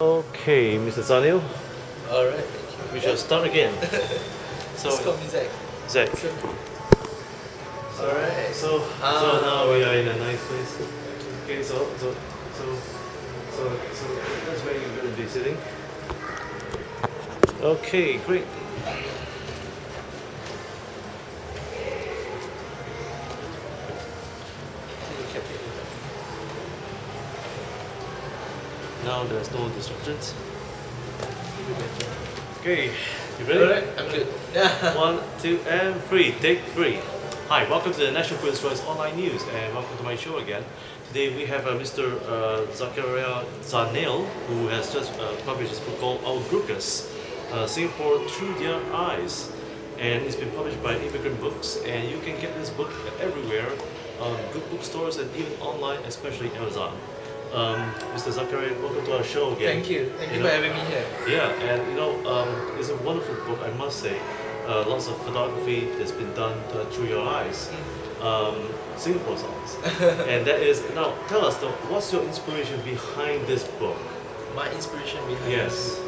Okay, Mr. Zanil, Alright, thank we you. shall start again. Just call me Zach. Zach. Alright. So now we are in a nice place. Okay, so that's where you're going to be sitting. Okay, great. Now there's no distractions. Okay, you ready? Alright, I'm good. One, two, and three. Take three. Hi, welcome to the National Police Force Online News, and welcome to my show again. Today we have Mr. Zakaria Zanil, who has just published his book called Our Gurkhas, Singapore Through Their Eyes, and it's been published by Immigrant Books, and you can get this book everywhere, good bookstores, and even online, especially Amazon. Mr. Zakaria, welcome to our show again. Thank you. Thank you for having me here. Yeah, and it's a wonderful book, I must say. Lots of photography that's been done through your eyes, Singapore's eyes. And that is, now tell us, though, what's your inspiration behind this book? My inspiration behind Yes. this.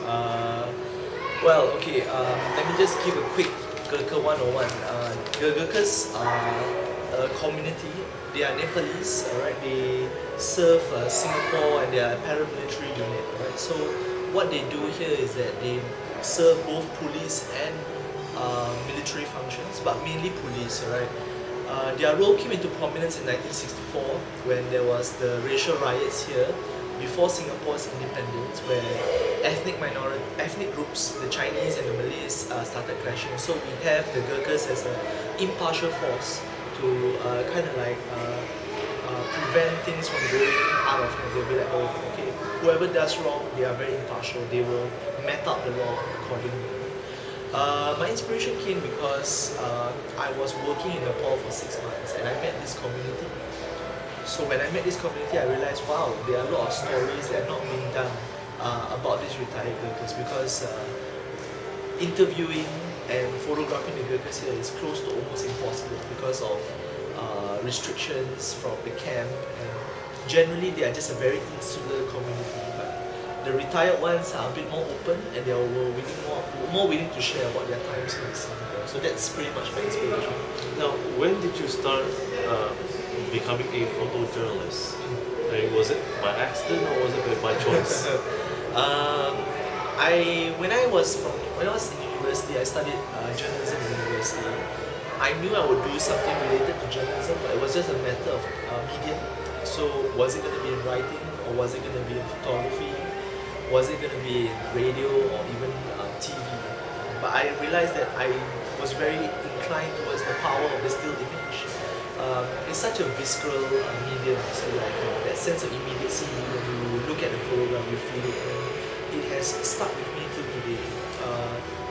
Let me just give a quick Gurkha 101. Gurkhas are a community. They are Nepalese, alright? They serve Singapore and they are a paramilitary unit, right? So what they do here is that they serve both police and military functions, but mainly police, alright? Their role came into prominence in 1964 when there was the racial riots here before Singapore's independence, where ethnic groups, the Chinese and the Malays, started clashing. So we have the Gurkhas as an impartial force to prevent things from going out of hand. They'll be like, oh, okay, whoever does wrong, they are very impartial. They will map out the law accordingly. My inspiration came because I was working in Nepal for 6 months and I met this community. So when I met this community, I realized, wow, there are a lot of stories that are not being done about these retired Gurkhas, because interviewing and photographing the Gurkhas here is close to almost impossible because of restrictions from the camp, and generally they are just a very insular community. But the retired ones are a bit more open and they are more willing to share about their times in Singapore. So that's pretty much my inspiration. Now, when did you start becoming a photojournalist? Was it by accident or was it by choice? When I was in university, I studied journalism in university. I knew I would do something related to journalism, but it was just a matter of medium. So was it going to be in writing, or was it going to be in photography? Was it going to be in radio or even TV? But I realized that I was very inclined towards the power of the still image. It's such a visceral medium, so like that sense of immediacy when you look at the photograph, you feel it. And it has stuck with me till today.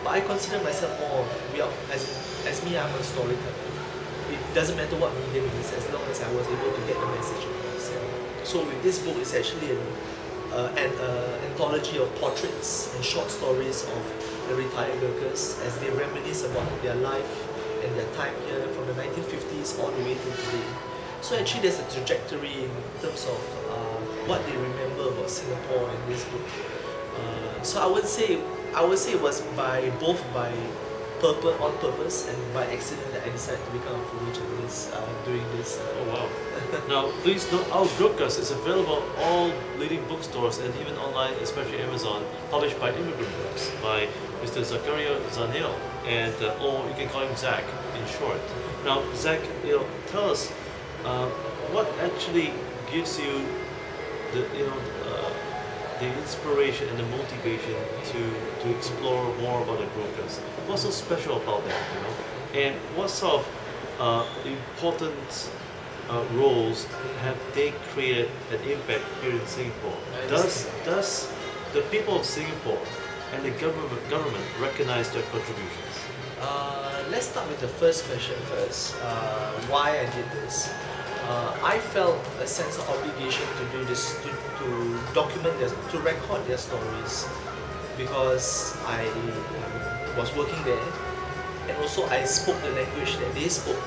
But I consider myself more of, as me, I'm a storyteller. It doesn't matter what medium it is, as long as I was able to get the message across. So with this book, it's actually an anthology of portraits and short stories of the retired Gurkhas as they reminisce about their life and their time here from the 1950s all the way to today. So actually there's a trajectory in terms of what they remember about Singapore in this book. So I would say it was both by purpose, on purpose, and by accident that I decided to become a photojournalist during this. Oh wow. Now, please note, Our Gurkhas is available at all leading bookstores and even online, especially Amazon, published by Immigrant Books by Mr. Zakaria Zanil, and or you can call him Zach in short. Now, Zach, tell us what actually gives you the inspiration and the motivation to explore more about the Gurkhas. What's so special about them, and what sort of important roles have they created an impact here in Singapore? Does the people of Singapore and the government recognize their contributions? Let's start with the first question first. Why I did this? I felt a sense of obligation to do this, to document to record their stories, because I was working there, and also I spoke the language that they spoke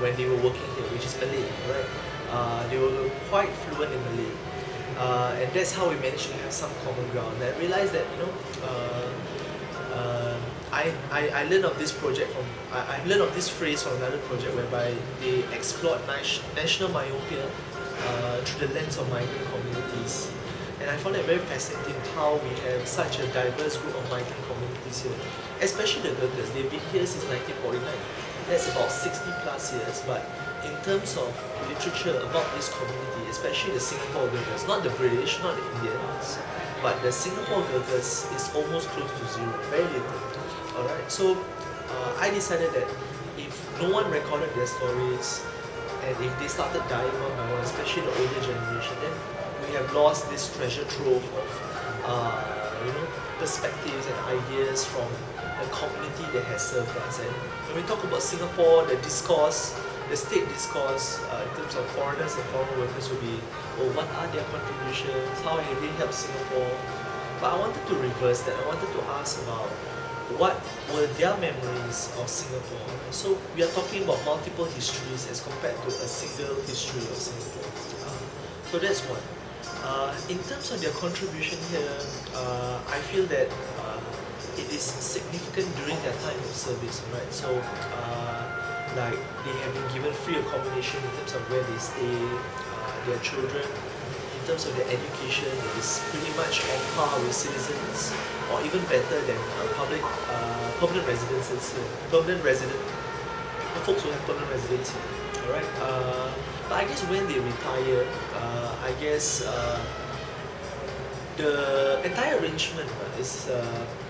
when they were working here, which is Malay, right? They were quite fluent in Malay. And that's how we managed to have some common ground. And I realized that I learned of this project from I learned of this phrase from another project whereby they explored national myopia through the lens of migrant communities. And I found it very fascinating how we have such a diverse group of migrant communities here, especially the Gurkhas. They've been here since 1949. That's about 60 plus years. But in terms of literature about this community, especially the Singapore Gurkhas, not the British, not the Indians, but the Singapore Gurkhas is almost close to zero, very little. Alright, so I decided that if no one recorded their stories, and if they started dying one by one, especially the older generation, then we have lost this treasure trove of perspectives and ideas from a community that has served us. And when we talk about Singapore, the discourse, the state discourse in terms of foreigners and foreign workers will be, oh, what are their contributions? How have they helped Singapore? But I wanted to reverse that. I wanted to ask about what were their memories of Singapore. So we are talking about multiple histories as compared to a single history of Singapore. So that's one. In terms of their contribution here, I feel that it is significant during their time of service, right? So like they have been given free accommodation in terms of where they stay, their children, in terms of their education, it is pretty much on par with citizens, or even better than permanent residences here. The folks who have permanent residence here. Alright. But I guess when they retire, I guess the entire arrangement is,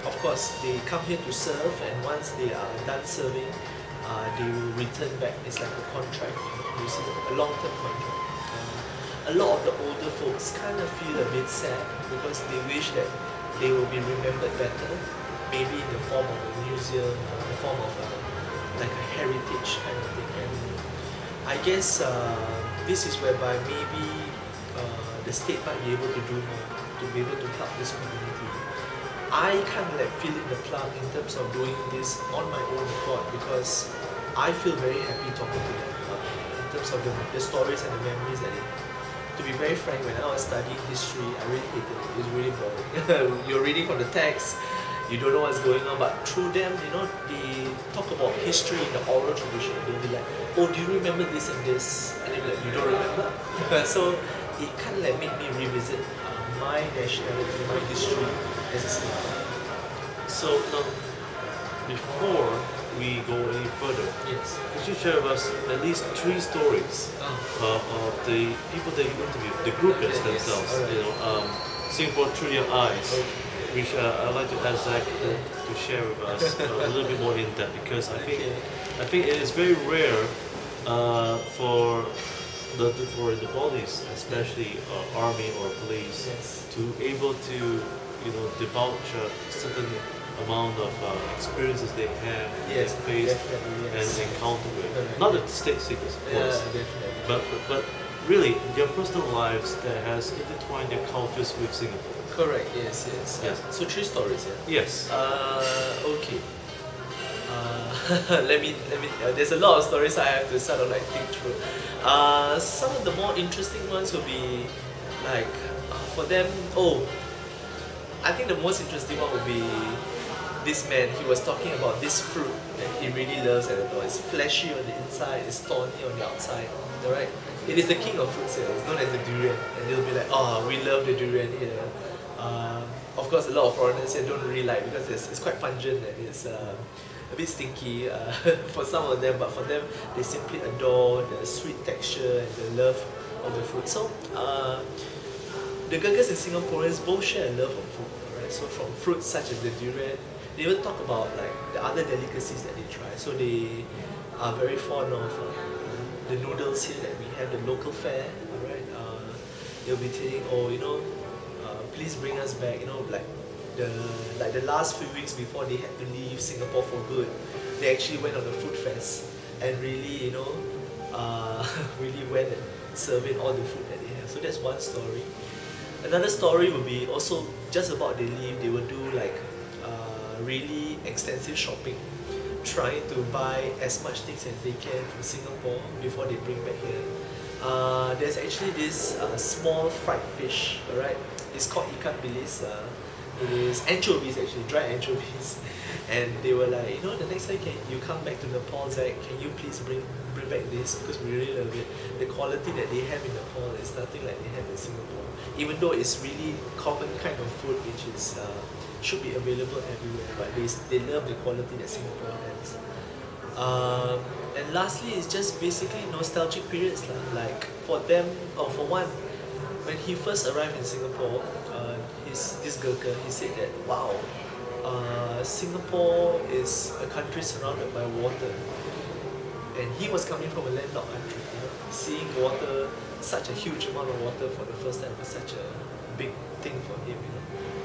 of course, they come here to serve, and once they are done serving, they will return back. It's like a contract, you see, a long-term contract. A lot of the older folks kind of feel a bit sad because they wish that they will be remembered better, maybe in the form of a museum, or in the form of like a heritage kind of thing. And I guess this is whereby maybe the state might be able to do more to be able to help this community. I kind of like feeling the plug in terms of doing this on my own accord because I feel very happy talking to them in terms of the stories and the memories that to be very frank, when I was studying history, I really hated it. It's really boring. You're reading from the text, you don't know what's going on, but through them, they talk about history in the oral tradition. They'll be like, oh, do you remember this and this? And they'll be like, you don't remember? So it kind of like made me revisit my nationality, my history as a Singaporean. So now, before we go any further, Yes. could you share with us at least 3 stories of the people that you interviewed, the Gurkhas themselves, Alright. Singapore through your eyes, which I'd like to ask Zach to share with us a little bit more in depth because I think it is very rare for the police, especially army or police, Yes. to able to divulge a certain amount of experiences they have, Yes, they face definitely, yes. and encounter with. Correct. Not the state secrets, of course, Definitely. but really their personal lives that has intertwined their cultures with Singapore. Correct, yes. Yes. So 3 stories, yeah? Yes. Okay. Let me. There's a lot of stories I have to sort of like think through. Some of the more interesting ones will be like for them. Oh, I think the most interesting one would be this man. He was talking about this fruit that he really loves and adores. It's fleshy on the inside, it's thorny on the outside. Alright. It is the king of fruits here. It's known as the durian, and they'll be like, oh, we love the durian here. Of course, a lot of foreigners here don't really like because it's quite pungent and it's a bit stinky for some of them, but for them, they simply adore the sweet texture and the love of the fruit. So, the Gurkhas and Singaporeans both share a love of food. Alright, so from fruits such as the durian, they even talk about like the other delicacies that they try. So they are very fond of the noodles here that we have, the local fare. Alright, they'll be saying, oh, please bring us back. Like the last few weeks before they had to leave Singapore for good, they actually went on a food fest and really, really went and served in all the food that they have. So that's one story. Another story would be also just about they leave. They will do like really extensive shopping, trying to buy as much things as they can from Singapore before they bring back here. there's actually this small fried fish, alright? It's called ikan bilis. It is anchovies actually, dry anchovies. And they were like, the next time you come back to Nepal, Zach, can you please bring back this because we really love it. The quality that they have in Nepal is nothing like they have in Singapore. Even though it's really common kind of food which is should be available everywhere, but they love the quality that Singapore has. And lastly, it's just basically nostalgic periods lah. Like for them, or for one, when he first arrived in Singapore, this Gurkha, he said that wow, Singapore is a country surrounded by water, and he was coming from a landlocked country. Seeing water, such a huge amount of water for the first time was such a big thing for him.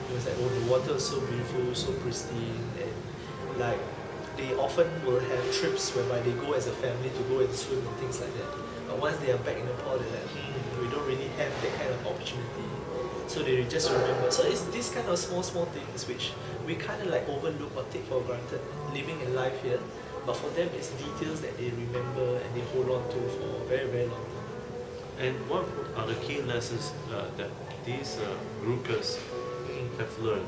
It was like, oh, the water is so beautiful, so pristine, and like they often will have trips whereby they go as a family to go and swim and things like that. But once they are back in Nepal, they're like, we don't really have that kind of opportunity. So they just remember. So it's these kind of small things which we kind of like overlook or take for granted living in life here. But for them, it's details that they remember and they hold on to for a very, very long time. And what are the key lessons that these Gurkhas have learned?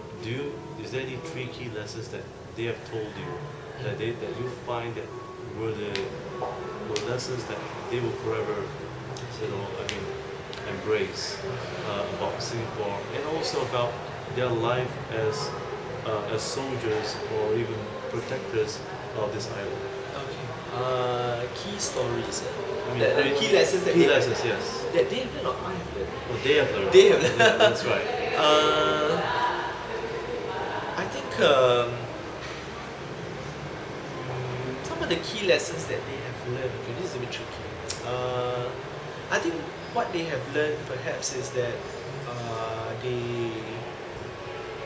Is there any 3 key lessons that they have told you that you find that were lessons that they will forever, embrace about Singapore, and also about their life as soldiers or even protectors of this island? Okay. Key stories. The key lessons that yes. that they have learned or I have learned. Well, they have learned. They have learned. Yeah, that's right. I think some of the key lessons that they have learned. Okay, this is a bit tricky. I think what they have learned perhaps is that they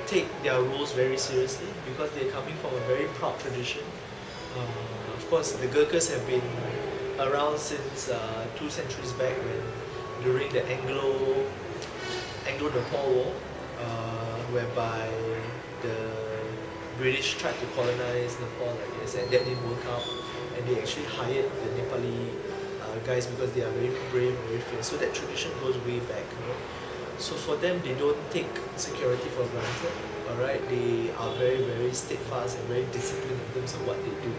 take their roles very seriously because they're coming from a very proud tradition. Of course, the Gurkhas have been around since 2 centuries back, when during the Anglo-Nepal War, whereby the British tried to colonize Nepal, I guess, and that didn't work out. And they actually hired the Nepali guys because they are very brave, very fierce. So that tradition goes way back. So for them, they don't take security for granted. Alright, they are very, very steadfast and very disciplined in terms of what they do.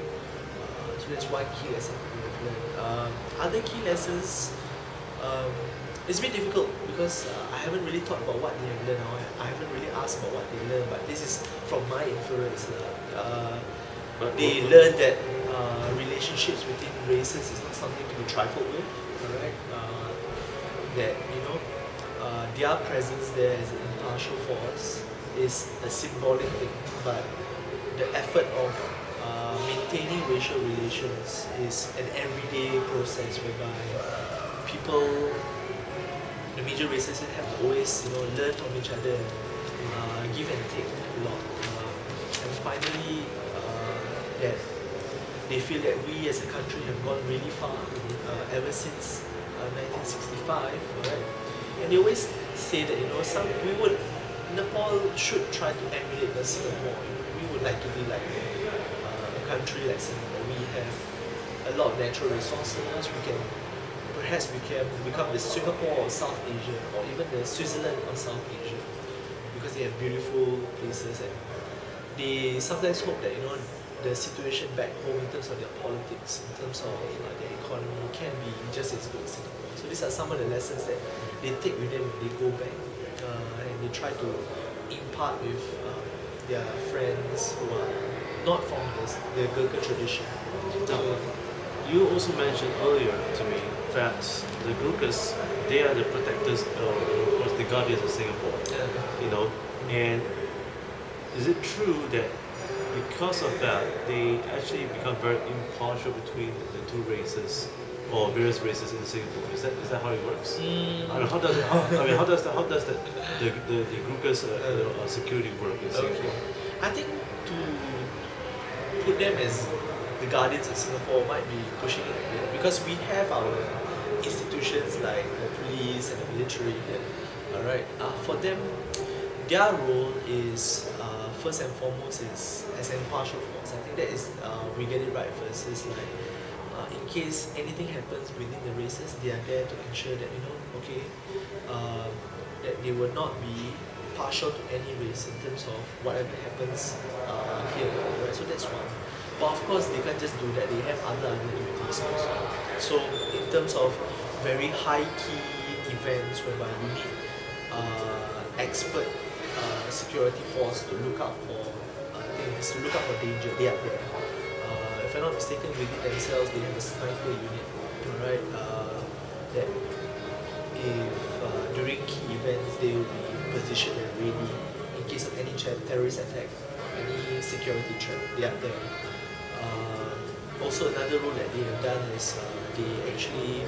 So that's one key lesson we have learned. Other key lessons, it's a bit difficult because I haven't really thought about what they have learned. I haven't really asked about what they learned, but this is from my inference. They learned that relationships between races is not something to be trifled with. Alright, that their presence there as an impartial force is a symbolic thing, but the effort of maintaining racial relations is an everyday process whereby people, the major races, have to always learn from each other, give and take a lot, and finally that they feel that we as a country have gone really far ever since 1965, right? And they always say that Nepal should try to emulate the Singapore. We would like to be like a country like Singapore. We have a lot of natural resources. Perhaps we can become the Singapore of South Asia, or even the Switzerland of South Asia, because they have beautiful places, and they sometimes hope that the situation back home in terms of their politics, in terms of their economy, can be just as good as Singapore. So these are some of the lessons that they take with them when they go back, and they try to impart with their friends who are not from the Gurkha tradition. You also mentioned earlier to me that the Gurkhas, they are the protectors, of course, the guardians of Singapore. And is it true that because of that, they actually become very impartial between the 2 races or various races in Singapore? Is that how it works? How does the Gurkhas security work in Singapore? I think to put them as the guardians of Singapore might be pushing it a bit, because we have our institutions like the police and the military here. Alright, for them, their role is first and foremost is as an impartial force. I think that is we get it right first. It's like in case anything happens within the races, they are there to ensure that okay, that they will not be partial to any race in terms of whatever happens here, right? So that's one. But of course, they can't just do that. They have other duties also. So in terms of very high key events whereby we need expert security force to look out for things, to look out for danger, they are there. If I'm not mistaken, within themselves, they have a sniper unit, right? That if during key events, they will be positioned and ready in case of any terrorist attack, any security threat. They are there. Also, another role that they have done is they actually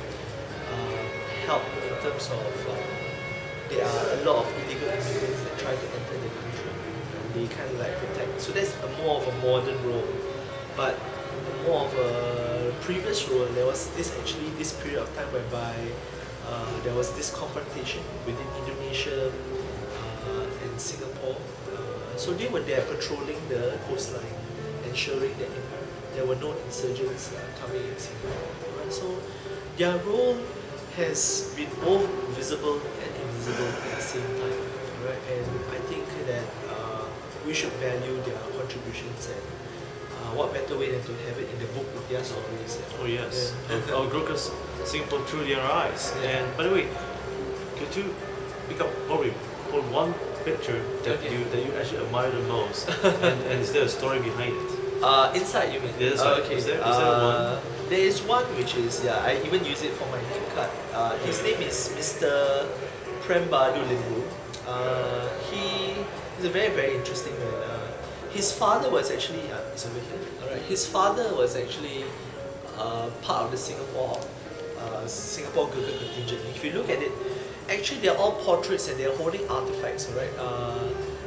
help in terms of there are a lot of illegal immigrants that try to enter the country. And they kind of like protect. So that's more of a modern role. But more of a previous role, there was this period of time whereby there was this confrontation within Indonesia and Singapore. So they were there patrolling the coastline, ensuring that there were no insurgents coming in Singapore. Right? So their role has been both visible and invisible at the same time. Right? And I think that we should value their contributions, and what better way than to have it in the book with their stories. Oh yes, our Gurkhas Singapore through their eyes. Yeah. And by the way, could you pick up probably one picture that you actually admire the most, and is there a story behind it? Inside, you mean? Yes. Okay. Is there one? There is one which is, I even use it for my name card. His name is Mr. Prembadu Limbu. He's a very, very interesting man. His father was actually, he's over here. Alright. His father was actually part of the Singapore Gurkha contingent. If you look at it, actually they're all portraits and they're holding artifacts, right?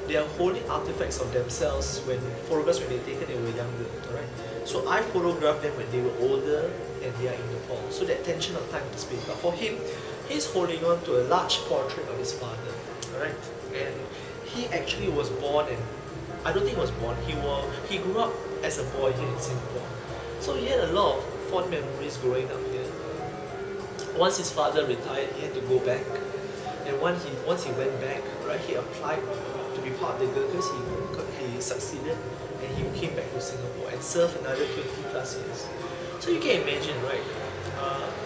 They are holding artifacts of themselves photographs when they taken they were younger, alright? So I photographed them when they were older and they are in Nepal. So that tension of time and space. But for him, he's holding on to a large portrait of his father, alright? And he actually was born, and I don't think he was born, he grew up as a boy here in Singapore. So he had a lot of fond memories growing up here. Once his father retired, he had to go back. And once he went back, right, he applied to be part of the Gurkhas. He succeeded, and he came back to Singapore and served another 20 plus years. So you can imagine, right?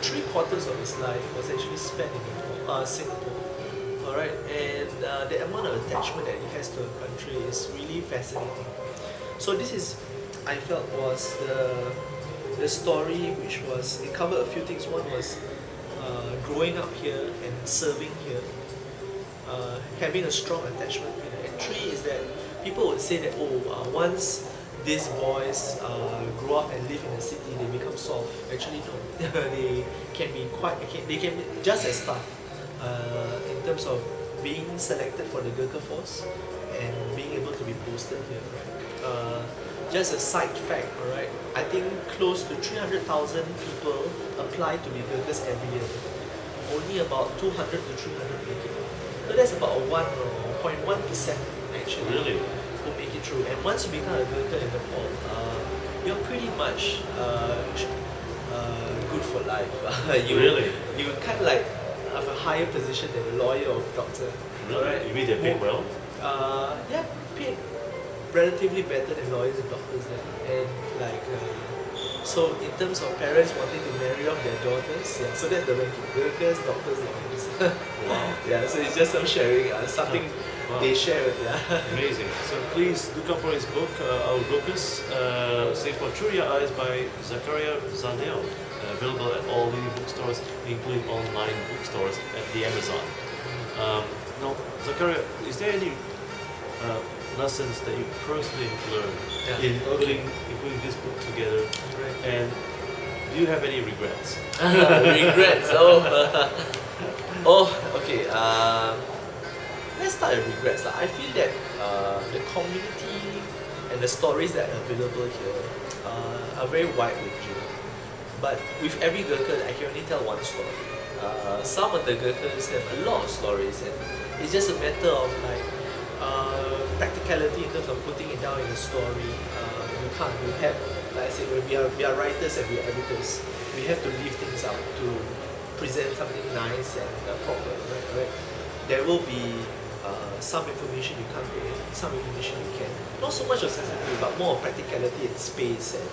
3/4 of his life was actually spent in Singapore. Alright, and the amount of attachment that he has to a country is really fascinating. So this is, I felt, was the story which was, it covered a few things. One was growing up here and serving here, having a strong attachment here. And 3 is that people would say that, once these boys grow up and live in the city, they become soft. Actually, no. They can be just as tough in terms of being selected for the Gurkha force and being able to be posted here. Right? Just a side fact, alright, I think close to 300,000 people apply to be Gurkhas every year. Only about 200 to 300 make it. So that's about 1.1% actually. Really? Who make it through. And once you become a Gurkha in Nepal, you're pretty much good for life. Really? You kind of like have a higher position than a lawyer or doctor. Really? Right? You mean they're paid well? Yeah, paid relatively better than lawyers and doctors there. And like, so in terms of parents wanting to marry off their daughters, yeah, so that's the ranking: Gurkhas, doctors, lawyers. Wow. Yeah, so it's just some sharing, something Wow. they share. Yeah. Amazing. So please look up for his book, Our Gurkhas, Singapore Through Your Eyes by Zakaria Zanel. Available at all leading bookstores, including online bookstores at the Amazon. Now, Zakaria, is there any lessons that you personally learned in putting this book together? Right. And do you have any regrets? Regrets? Okay. Let's start with regrets. I feel that the community and the stories that are available here are very wide ranging. But with every Gurkha, I can only tell one story. Some of the Gurkhas have a lot of stories, and it's just a matter of like practicality in terms of putting it down in a story. You have like I said, when we are writers and we are editors, we have to leave things out to present something nice and proper, right? There will be some information you can't put in, some information you can. Not so much of sensitivity, but more of practicality and space and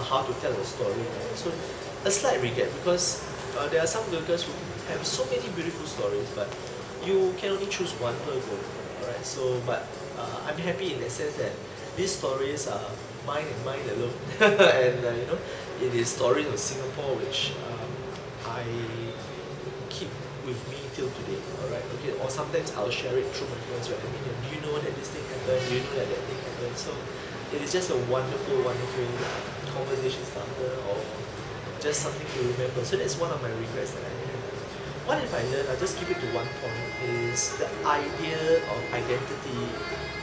how to tell a story. Right? So a slight regret because there are some Gurkhas who have so many beautiful stories, but you can only choose one per Gurkha. Alright, so but I'm happy in the sense that these stories are mine and mine alone, and it is stories of Singapore which I keep with me till today. Alright, okay, or sometimes I'll share it through my friends when I meet them. Do you know that this thing happened? Do you know that that thing happened? So it is just a wonderful, wonderful conversation starter or just something to remember. So that's one of my regrets that I have. What if I learned, I'll just keep it to one point, is the idea of identity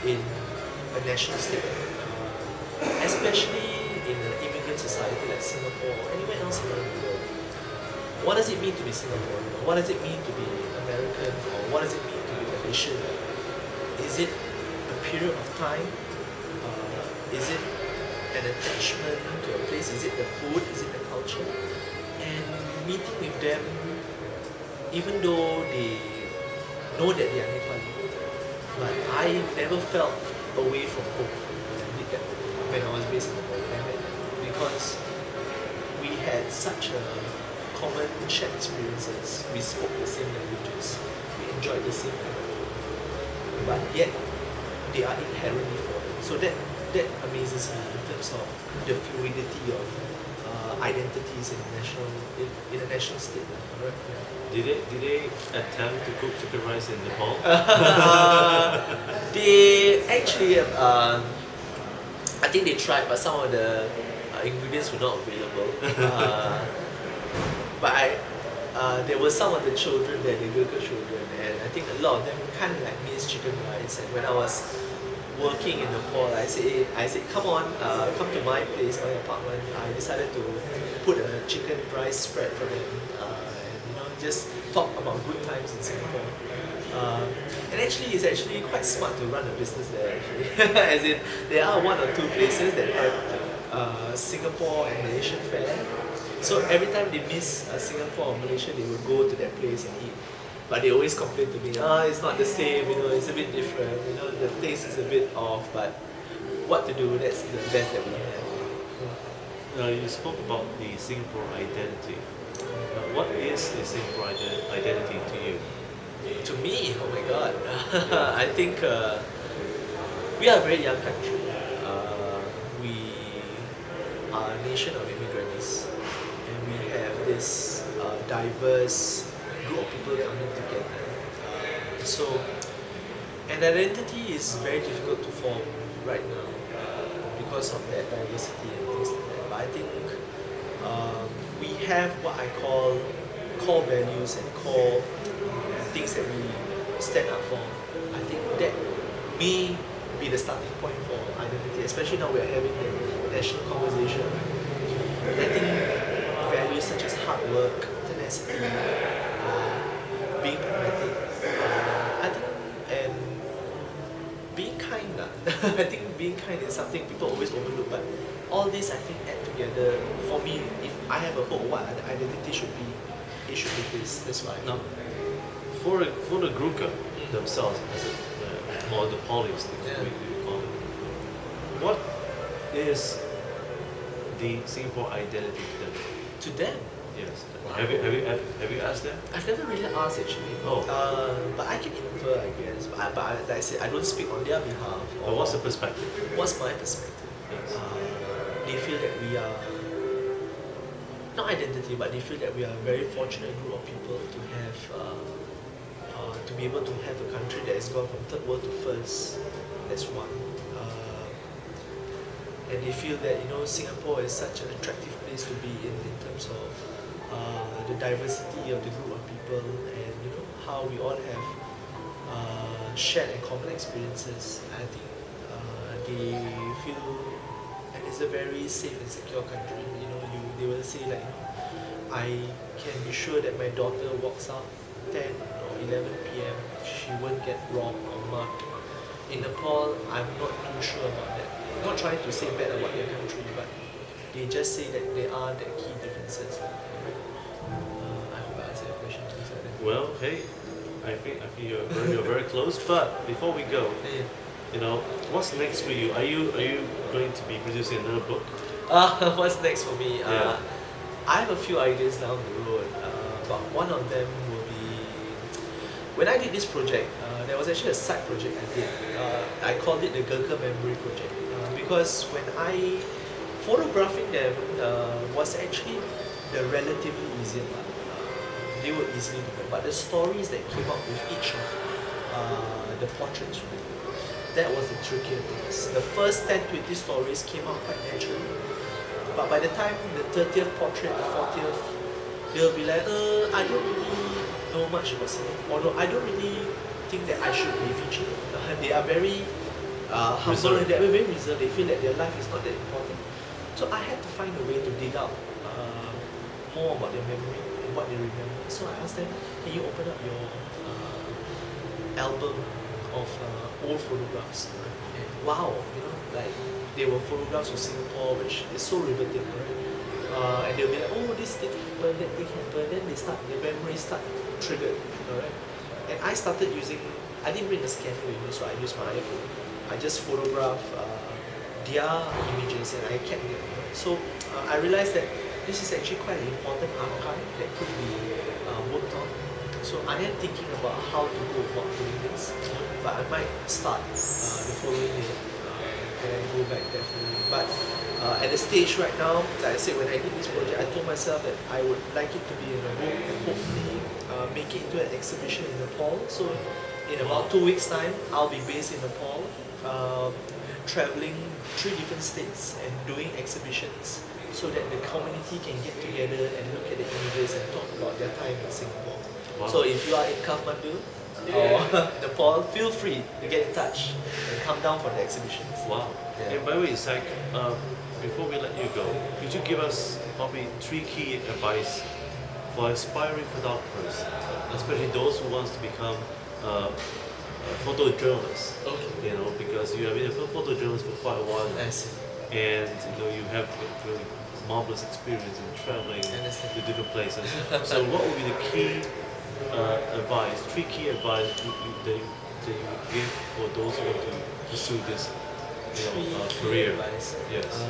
in a national state, especially in an immigrant society like Singapore or anywhere else around the world. What does it mean to be Singaporean? What does it mean to be American? Or what does it mean to be Malaysian? Is it a period of time? Is it an attachment to a place? Is it the food? Is it the culture? And meeting with them, even though they know that they are Nepali, but I never felt away from home when I was based in Singapore, because we had such a common shared experiences. We spoke the same languages, we enjoyed the same kind of food, but yet they are inherently foreign. So that amazes me in terms of the fluidity of identities in a national state. Right? Yeah. Did they attempt to cook chicken rice in Nepal? They actually, I think they tried, but some of the ingredients were not available. But there were some of the children there, the Gurkha children, and I think a lot of them kind of like miss chicken rice. And when I was working in Nepal, I said, come on, come to my place, my apartment. I decided to put a chicken rice spread for them, and just talk about good times in Singapore. And actually, it's actually quite smart to run a business there. Actually, as in there are one or two places that have Singapore and Malaysian fare. So every time they miss Singapore or Malaysia, they would go to that place and eat. But they always complain to me, it's not the same, it's a bit different, the taste is a bit off, but what to do, that's the best that we have. You spoke about the Singapore identity. What is the Singapore identity to you? To me, oh my god, I think we are a very young country. We are a nation of immigrants, and we have this diverse group of people coming together. So, an identity is very difficult to form right now because of that diversity and things like that. But I think we have what I call core values and core things that we stand up for. I think that may be the starting point for identity, especially now we are having the national conversation. I think values such as hard work, tenacity, being pragmatic, I think, and being kind. I think being kind is something people always overlook, but all this I think add together. For me, if I have a hope what the identity should be, it should be this. That's why. Now, for the Gurkha themselves, as or the polis, we call it, what is the Singapore identity to them? To them, Yes. Wow. Have you asked them? I've never really asked actually. Oh. But I can infer, I guess. But like I said, I don't speak on their behalf. But what's the perspective? What's my perspective? Yes. They feel that we are not identity, but they feel that we are a very fortunate group of people to have to be able to have a country that has gone from third world to first. That's one. And they feel that Singapore is such an attractive place to be in terms of the diversity of the group of people, and how we all have shared and common experiences. I think they feel, and it's a very safe and secure country. They will say like, I can be sure that my daughter walks out 10 or 11 p.m. she won't get robbed or mugged. In Nepal, I'm not too sure about that. not trying to say bad about their country, but they just say that there are the key differences. I hope I answered your question. Well, hey, I think you're very close. But before we go, Yeah. you know, what's next for you? Are you going to be producing another book? What's next for me? Yeah. I have a few ideas down the road, but one of them will be when I did this project. There was actually a side project I did. I called it the Gurkha Memory Project because when I photographing them was actually the relatively easier part. They were easily different, but the stories that came up with each of the portraits, right, that was the trickier things. The first 10-20 stories came out quite naturally, but by the time the 30th portrait, the 40th, they'll be like, I don't really know much about Singapore, although I don't really think that I should be featured. They are very humble and they are very reserved. They feel that their life is not that important. So I had to find a way to dig out more about their memory and what they remember. So I asked them, can you open up your album of old photographs? And wow, like they were photographs of Singapore, which is so riveting, right? And they'll be like, oh, this thing happened, that thing happened. Then their memories start triggered, alright? And I started using, I didn't bring a scanner with me, so I used my iPhone. I just photographed their images and I kept them. So I realized that this is actually quite an important archive that could be worked on. So I am thinking about how to go about doing this, but I might start the following day and then go back definitely. But at the stage right now, like I said, when I did this project, I told myself that I would like it to be in a book and hopefully make it into an exhibition in Nepal. So in about 2 weeks' time, I'll be based in Nepal, traveling 3 different states and doing exhibitions so that the community can get together and look at the images and talk about their time in Singapore. Wow. So if you are in Kathmandu or Nepal, feel free to get in touch and come down for the exhibitions. Wow. Yeah. And by the way, Zach, before we let you go, could you give us probably 3 key advice for aspiring photographers, especially those who wants to become photojournalists? Okay. Because you have been a photojournalist for quite a while, I see. and you have really marvelous experience in traveling to different places. So, what would be the key advice, 3 key advice that you would give for those who want to pursue this career? Advice. Yes.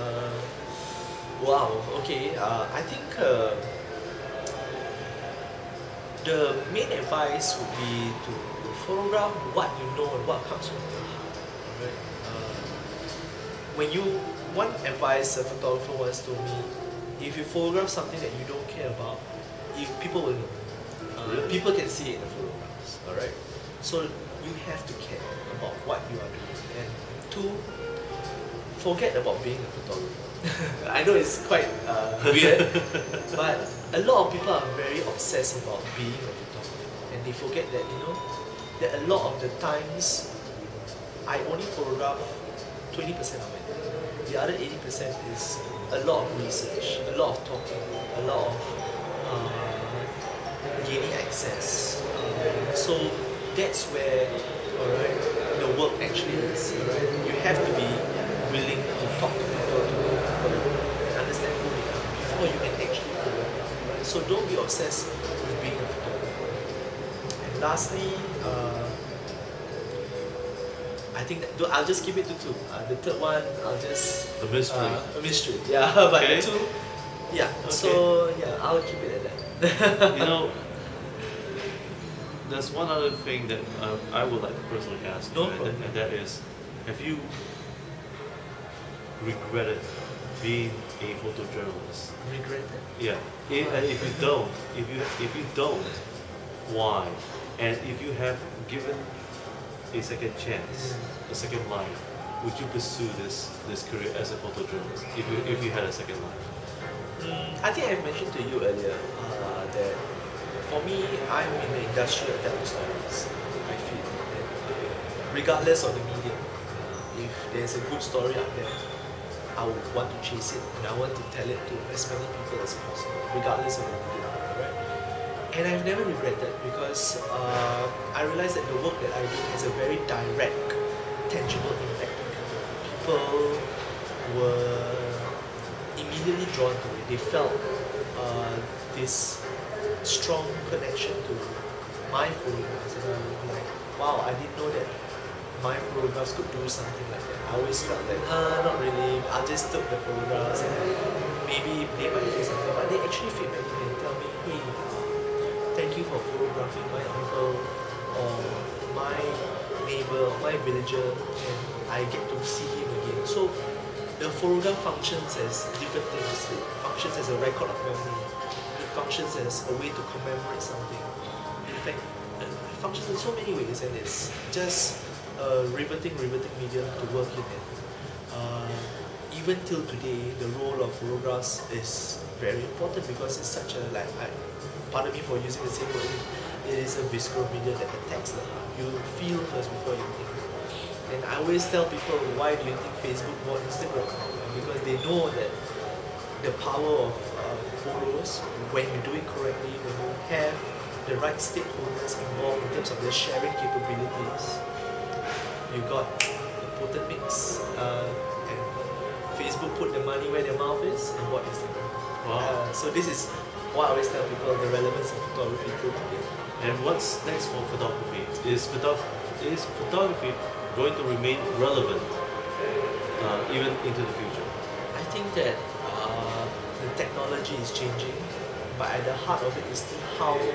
Wow. Okay. I think the main advice would be to photograph what you know and what comes from your heart. Alright. One advice a photographer once told me, if you photograph something that you don't care about, people will know. People can see it in the photographs. Alright. So you have to care about what you are doing. And 2, forget about being a photographer. I know it's quite weird, but a lot of people are very obsessed about being a photographer, and they forget that that a lot of the times I only photograph 20% of it. The other 80% is a lot of research, a lot of talking, a lot of gaining access. So that's where, alright, the work actually is. Alright, you have to be willing to talk to people, and understand who they are before you can actually photograph. Right? So don't be obsessed with being a photographer. And lastly, I think that I'll just keep it to 2. The third one, I'll just A mystery. A mystery. Yeah, but Okay. the 2, yeah. Okay. So yeah, I'll keep it at that. There's one other thing that I would like to personally ask No you, problem. and that is, have you regretted being a photojournalist? Regret it. Yeah. If you don't, why? And if you have given a second chance, a second life, would you pursue this career as a photojournalist if you had a second life? I think I mentioned to you earlier that for me, I'm in the industry of telling stories. I feel that regardless of the medium, if there's a good story out there, I would want to chase it and I want to tell it to as many people as possible, regardless of the medium. Right? And I've never regretted because I realized that the work that I do has a very direct, tangible impact on people. People were immediately drawn to it. They felt this strong connection to my photographs, and I'm like, wow, I didn't know that my photographs could do something like that. I always felt that, not really, I'll just took the photographs and maybe they might do something, but they actually feedback to me and tell me, hey, thank you for photographing my uncle or my neighbor or my villager, and I get to see him again. So the photograph functions as different things. It functions as a record of memory. It functions as a way to commemorate something. In fact, it functions in so many ways, and it's just a riveting medium to work in it. Even till today, the role of photographs is very important because it's such a, pardon me for using the same word, it is a visceral media that attacks the heart. You feel first before you think. And I always tell people, why do you think Facebook bought Instagram? Because they know that the power of photos, when you do it correctly, when you have the right stakeholders involved in terms of their sharing capabilities, you got a potent mix. And Facebook put the money where their mouth is and bought Instagram. Wow. So this is what I always tell people, the relevance of photography till today. And what's next for photography? Is photography going to remain relevant even into the future? I think that the technology is changing, but at the heart of it is still how you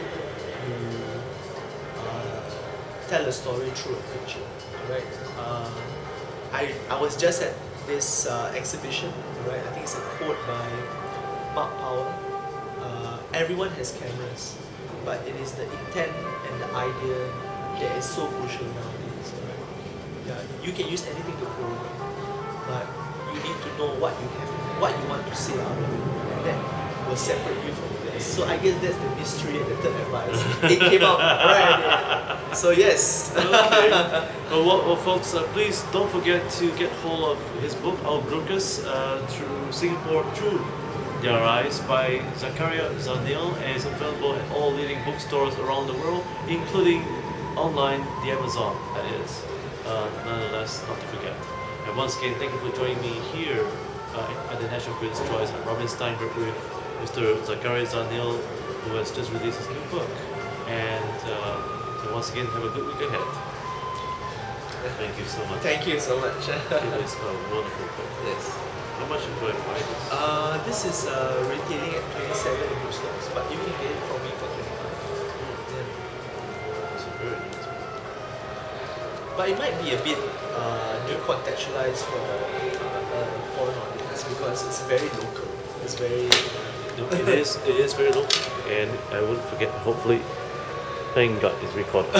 tell a story through a picture, right? I was just at this exhibition, right? I think it's a quote by Mark Powell. Everyone has cameras, but it is the intent and the idea that is so crucial nowadays. Right? Yeah, you can use anything to photograph, but you need to know what you have, what you want to say out of it, and that will separate you from the rest. So I guess that's the mystery and the third advice. It came out right. So yes. Okay. Well, folks, please don't forget to get hold of his book, Our Gurkhas, through Singapore Through Their Eyes by Zakaria Zanil, and it's available at all leading bookstores around the world, including online, the Amazon, that is. Nonetheless, not to forget. And once again, thank you for joining me here at the National Critics' Choice at Robin Stienberg with Mr. Zakaria Zanil, who has just released his new book. And once again, have a good week ahead. Thank you so much. Thank you so much. It is a wonderful book. Yes. How much you going to buy this? This is retailing at 27 in bookstores, but you can get it from me for 25. It's a very nice book. But it might be a bit new contextualized for a foreign audience because it's very local. It's very. It is very local, and I won't forget. Hopefully, thank God it's recorded.